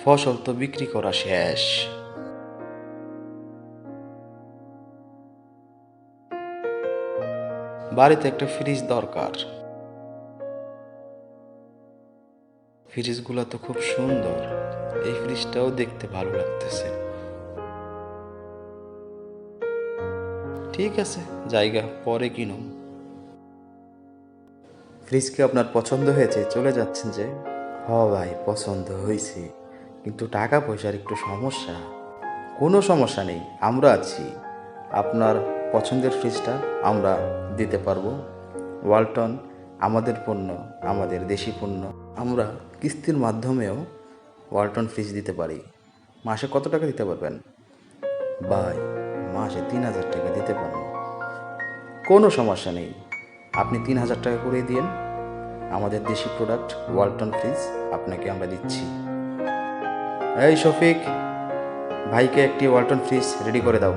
ফসল তো বিক্রি করা শেষ। বাড়িতে একটা ফ্রিজ দরকার। ফ্রিজগুলো তো খুব সুন্দর, এই ফ্রিজটাও দেখতে ভালো লাগতেছে। ঠিক আছে, জায়গা পরে কিনুম। ফ্রিজ কি আপনার পছন্দ হয়েছে? চলে যাচ্ছেন যে? ভাই, পছন্দ হয়েছে, কিন্তু টাকা পয়সার একটু সমস্যা। কোনো সমস্যা নেই, আমরা আছি। আপনার পছন্দের ফ্রিজটা আমরা দিতে পারবো। ওয়ালটন আমাদের পণ্য, আমাদের দেশি পণ্য। আমরা কিস্তির মাধ্যমেও ওয়ালটন ফ্রিজ দিতে পারি। মাসে কত টাকা দিতে পারবেন? ভাই, মাসে 3,000 টাকা দিতে পারবো। কোনো সমস্যা নেই, আপনি 3,000 টাকা করে দিন। আমাদের দেশি প্রোডাক্ট ওয়ালটন ফ্রিজ আপনাকে আমরা দিচ্ছি। এই শফিক, ভাইকে একটি ওয়ালটন ফ্রিজ রেডি করে দাও।